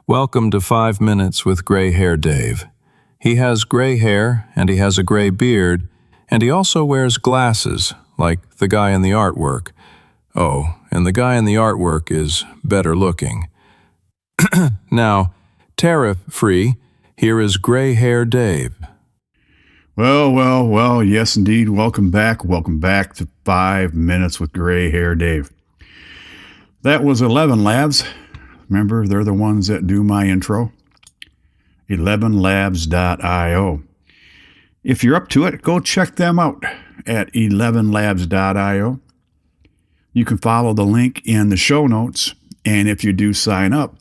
Welcome to 5 Minutes with Gray Hair Dave. He has gray hair, and he has a gray beard, and he also wears glasses, like the guy in the artwork. Oh, and the guy in the artwork is better looking. Now, tariff-free, here is Gray Hair Dave. Well, yes indeed. Welcome back to 5 Minutes with Gray Hair Dave. That was 11 Labs. Remember, they're the ones that do my intro. 11labs.io. If you're up to it, go check them out at 11labs.io. You can follow the link in the show notes, and if you do sign up,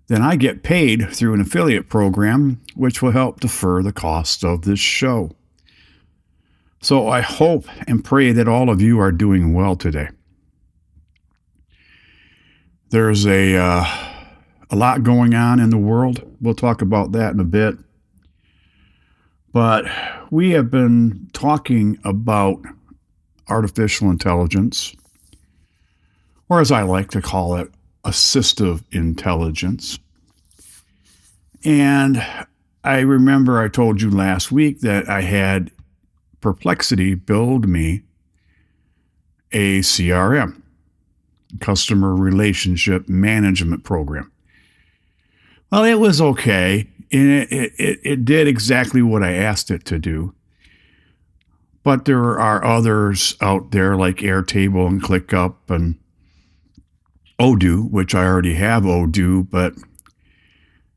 then I get paid through an affiliate program, which will help defer the cost of this show. So I hope and pray that all of you are doing well today. There's a lot going on in the world. We'll talk about that in a bit. But we have been talking about artificial intelligence, or as I like to call it, assistive intelligence. And I remember I told you last week that I had Perplexity build me a CRM, customer relationship management program. Well, it was okay. And it did exactly what I asked it to do. But there are others out there like Airtable and ClickUp and Odoo, which I already have Odoo, but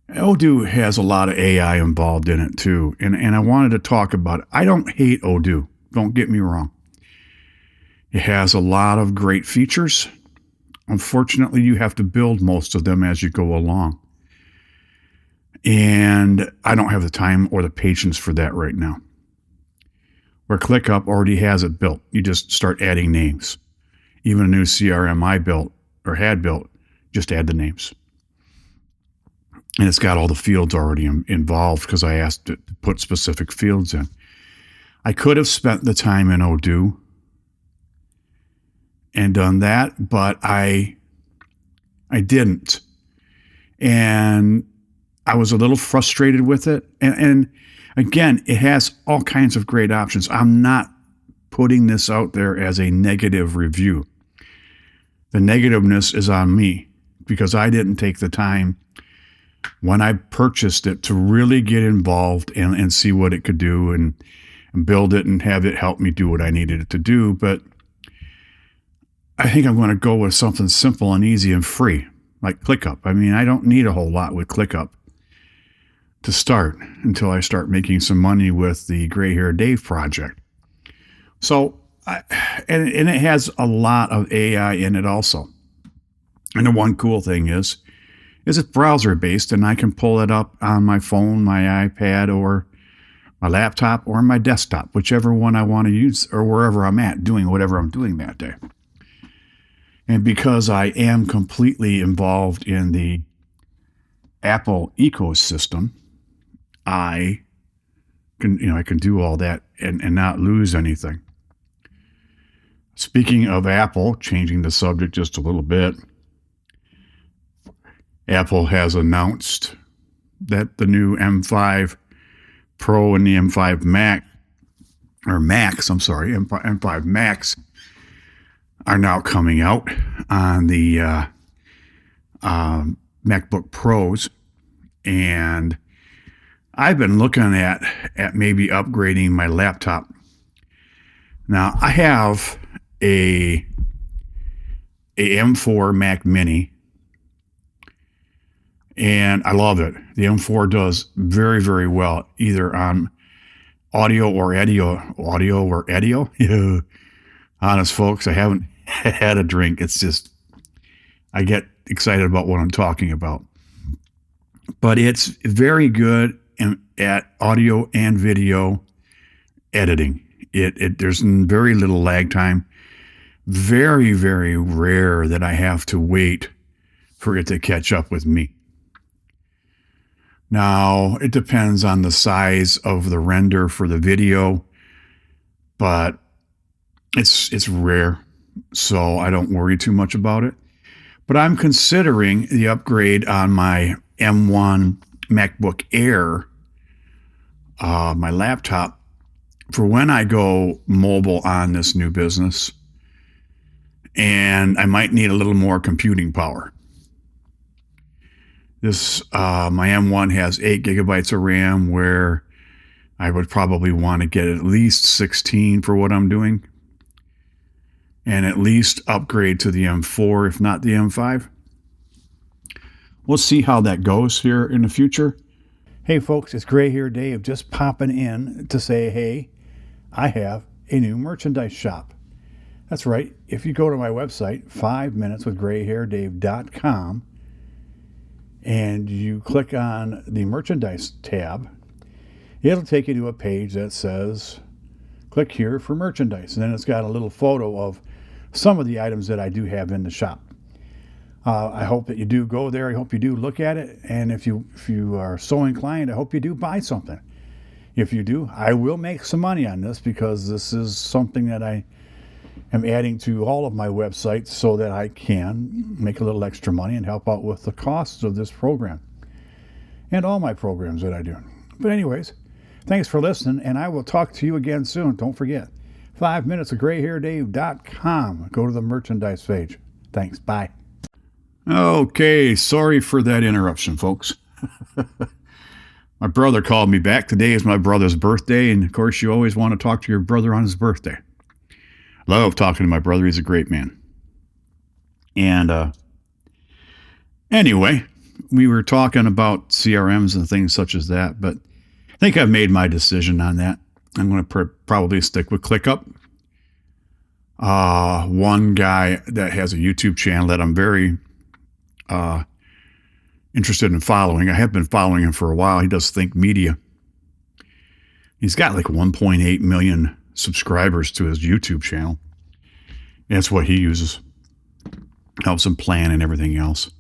Odoo has a lot of AI involved in it too. And I wanted to talk about it. I don't hate Odoo. Don't get me wrong. It has a lot of great features. Unfortunately, you have to build most of them as you go along. And I don't have the time or the patience for that right now. Where ClickUp already has it built. You just start adding names. Even a new CRM I built or had built, just add the names. And it's got all the fields already involved because I asked it to put specific fields in. I could have spent the time in Odoo and done that, but I didn't. And I was a little frustrated with it. And again, it has all kinds of great options. I'm not putting this out there as a negative review. The negativeness is on me because I didn't take the time when I purchased it to really get involved and see what it could do and build it and have it help me do what I needed it to do. But I think I'm going to go with something simple and easy and free, like ClickUp. I mean, I don't need a whole lot with ClickUp to start until I start making some money with the Gray Hair Dave project. So, and it has a lot of AI in it also. And the one cool thing is it's browser based, and I can pull it up on my phone, my iPad, or my laptop, or my desktop, whichever one I want to use, or wherever I'm at doing whatever I'm doing that day. And because I am completely involved in the Apple ecosystem, I can do all that and not lose anything. Speaking of Apple, changing the subject just a little bit, Apple has announced that the new M5 Pro and the M5 M5 Max are now coming out on the MacBook Pros. And I've been looking at maybe upgrading my laptop. Now, I have a M4 Mac Mini, and I love it. The M4 does very, very well, either on audio or audio. Honest folks, I haven't had a drink. It's just, I get excited about what I'm talking about. But it's very good at audio and video editing. There's very little lag time. Very, very rare that I have to wait for it to catch up with me. Now, it depends on the size of the render for the video, but it's rare, so I don't worry too much about it. But I'm considering the upgrade on my M1 MacBook Air, my laptop, for when I go mobile on this new business. And I might need a little more computing power. This my M1 has 8 gigabytes of RAM, where I would probably want to get at least 16 for what I'm doing, and at least upgrade to the M4, if not the M5. We'll see how that goes here in the future. Hey folks, it's Gray Hair Dave, just popping in to say, hey, I have a new merchandise shop. That's right. If you go to my website, 5minuteswithgrayhairdave.com, and you click on the merchandise tab, it'll take you to a page that says, click here for merchandise. And then it's got a little photo of some of the items that I do have in the shop. I hope that you do go there. I hope you do look at it. And if you are so inclined, I hope you do buy something. If you do, I will make some money on this, because this is something that I am adding to all of my websites so that I can make a little extra money and help out with the costs of this program and all my programs that I do. But anyways, thanks for listening, and I will talk to you again soon. Don't forget, 5minuteswithgrayhairdave.com. Go to the merchandise page. Thanks. Bye. Okay, sorry for that interruption, folks. My brother called me back. Today is my brother's birthday, and of course you always want to talk to your brother on his birthday. Love talking to my brother. He's a great man. And anyway, we were talking about CRMs and things such as that, but I think I've made my decision on that. I'm going to probably stick with ClickUp. One guy that has a YouTube channel that I'm very interested in following. I have been following him for a while. He does Think Media. He's got like 1.8 million subscribers to his YouTube channel. That's what he uses. Helps him plan and everything else.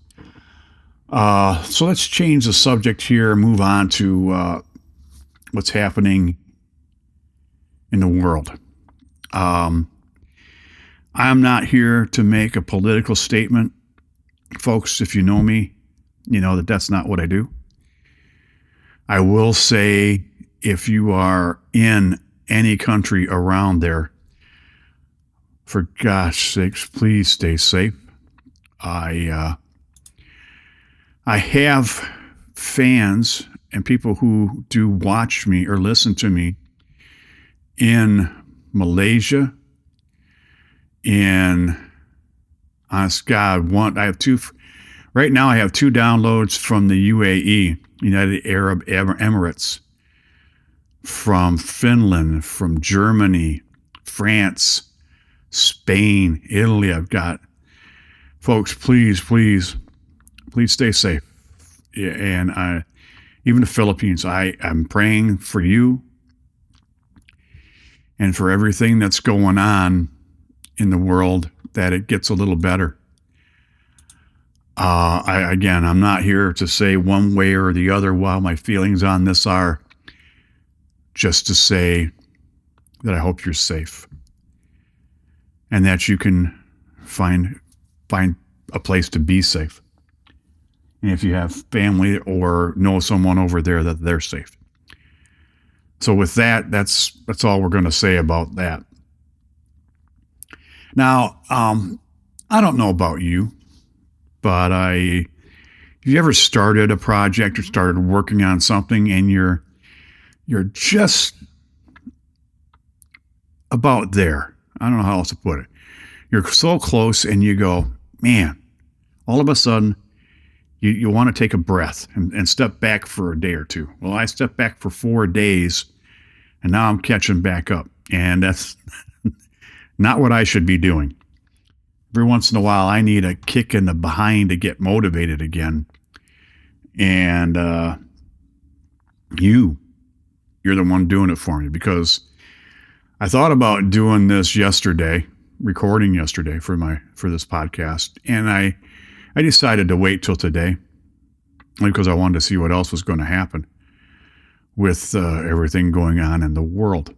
So let's change the subject here and move on to what's happening in the world. I'm not here to make a political statement. Folks, if you know me, you know that that's not what I do. I will say, if you are in any country around there, for gosh sakes, please stay safe. I have fans and people who do watch me or listen to me in Malaysia, in, honest God, I have two. Right now I have 2 downloads from the UAE, United Arab Emirates, from Finland, from Germany, France, Spain, Italy. I've got, folks, please stay safe. And even the Philippines, I'm praying for you and for everything that's going on in the world, that it gets a little better. I'm not here to say one way or the other while my feelings on this are, just to say that I hope you're safe and that you can find a place to be safe. And if you have family or know someone over there, that they're safe. So with that, that's all we're going to say about that. Now, I don't know about you, but if you ever started a project or started working on something and you're just about there. I don't know how else to put it. You're so close and you go, man, all of a sudden you want to take a breath and step back for a day or two. Well, I stepped back for 4 days and now I'm catching back up. And that's not what I should be doing. Every once in a while, I need a kick in the behind to get motivated again. And you're the one doing it for me, because I thought about doing this yesterday, recording yesterday for this podcast, and I decided to wait till today because I wanted to see what else was going to happen with everything going on in the world.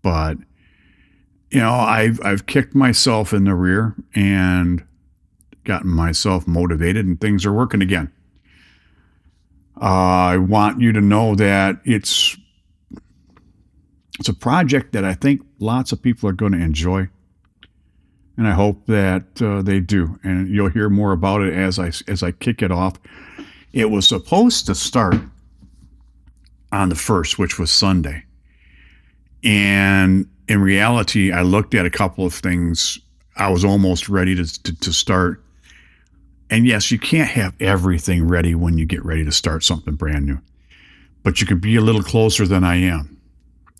But I've kicked myself in the rear, and gotten myself motivated and things are working again. I want you to know that it's a project that I think lots of people are going to enjoy. And I hope that they do. And you'll hear more about it as I kick it off. It was supposed to start on the 1st, which was Sunday. And in reality, I looked at a couple of things. I was almost ready to start. And yes, you can't have everything ready when you get ready to start something brand new. But you could be a little closer than I am.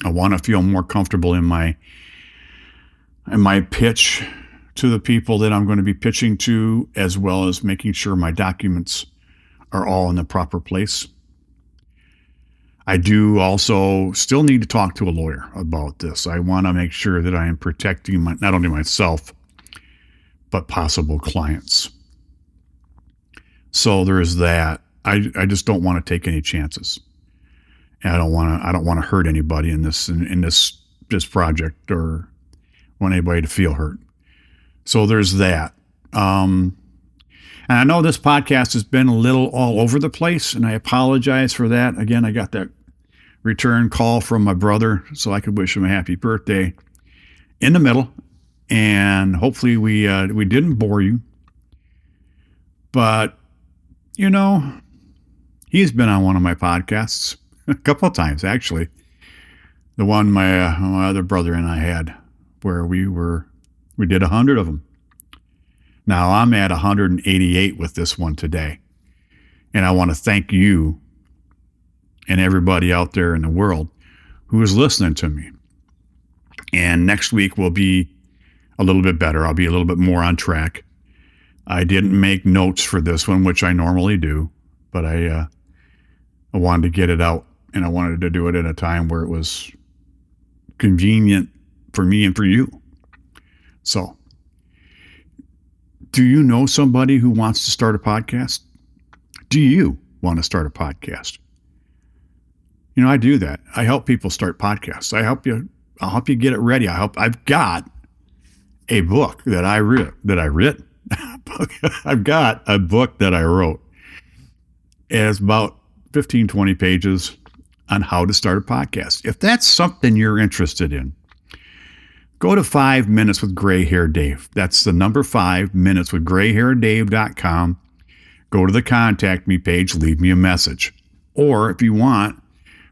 I want to feel more comfortable in my pitch to the people that I'm going to be pitching to, as well as making sure my documents are all in the proper place. I do also still need to talk to a lawyer about this. I want to make sure that I am protecting not only myself, but possible clients. So there's that. I just don't want to take any chances. And I don't want to hurt anybody in this project or want anybody to feel hurt. So there's that. And I know this podcast has been a little all over the place, and I apologize for that. Again, I got that return call from my brother, so I could wish him a happy birthday in the middle. And hopefully we didn't bore you. But, you know, he's been on one of my podcasts a couple of times, actually. The one my other brother and I had, where we did 100 of them. Now I'm at 188 with this one today. And I want to thank you and everybody out there in the world who is listening to me. And next week will be a little bit better. I'll be a little bit more on track. I didn't make notes for this one, which I normally do, but I wanted to get it out, and I wanted to do it at a time where it was convenient for me and for you. So, do you know somebody who wants to start a podcast? Do you want to start a podcast? You know, I do that. I help people start podcasts. I'll help you get it ready. I've got a book that I wrote. I've got a book that I wrote. It's about 15, 20 pages on how to start a podcast. If that's something you're interested in, go to 5 Minutes with Gray Hair Dave. That's the number 5 Minutes with GrayHairDave.com. Go to the contact me page, leave me a message. Or if you want,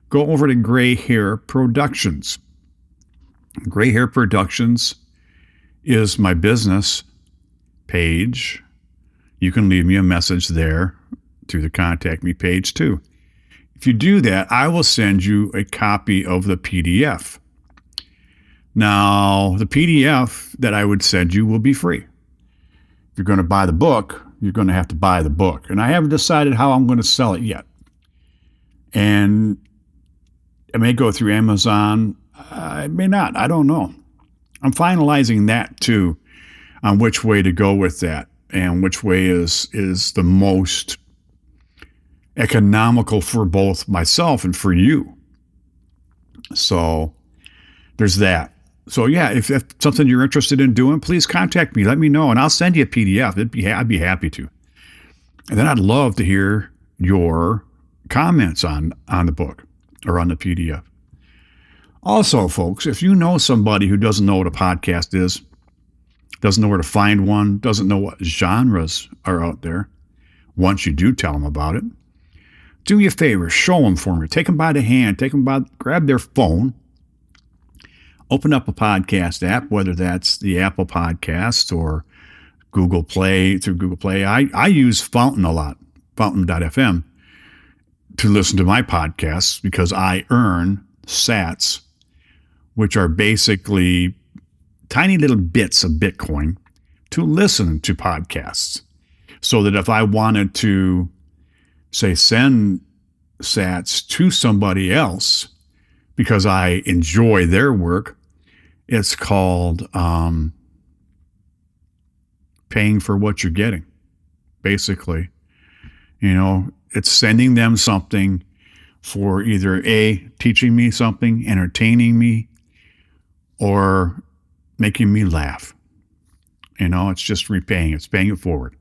go over to Gray Hair Productions. Gray Hair Productions is my business page. You can leave me a message there through the contact me page too. If you do that, I will send you a copy of the PDF. Now, the PDF that I would send you will be free. If you're going to buy the book, you're going to have to buy the book. And I haven't decided how I'm going to sell it yet. And it may go through Amazon. It may not. I don't know. I'm finalizing that too, on which way to go with that and which way is the most economical for both myself and for you. So there's that. So yeah, if that's something you're interested in doing, please contact me. Let me know, and I'll send you a PDF. I'd be happy to. And then I'd love to hear your comments on the book or on the PDF. Also, folks, if you know somebody who doesn't know what a podcast is, doesn't know where to find one, doesn't know what genres are out there, once you do tell them about it, do me a favor, show them for me. Take them by the hand, grab their phone, open up a podcast app, whether that's the Apple Podcast or Google Play, through Google Play. I use Fountain a lot, fountain.fm, to listen to my podcasts because I earn sats, which are basically tiny little bits of Bitcoin to listen to podcasts. So that if I wanted to, say, send sats to somebody else because I enjoy their work, it's called paying for what you're getting, basically. You know, it's sending them something for either A, teaching me something, entertaining me, or making me laugh. You know, it's just repaying. It's paying it forward.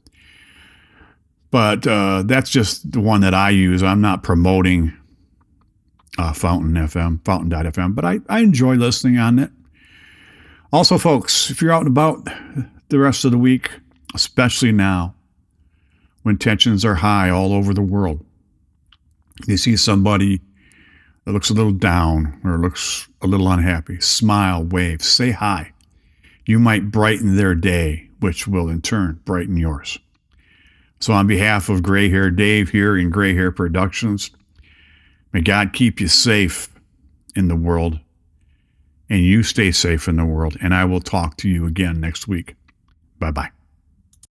But that's just the one that I use. I'm not promoting fountain.fm, but I enjoy listening on it. Also, folks, if you're out and about the rest of the week, especially now when tensions are high all over the world, you see somebody that looks a little down or looks a little unhappy, smile, wave, say hi. You might brighten their day, which will in turn brighten yours. So on behalf of Gray Hair Dave here in Gray Hair Productions, may God keep you safe in the world, and you stay safe in the world, and I will talk to you again next week. Bye-bye.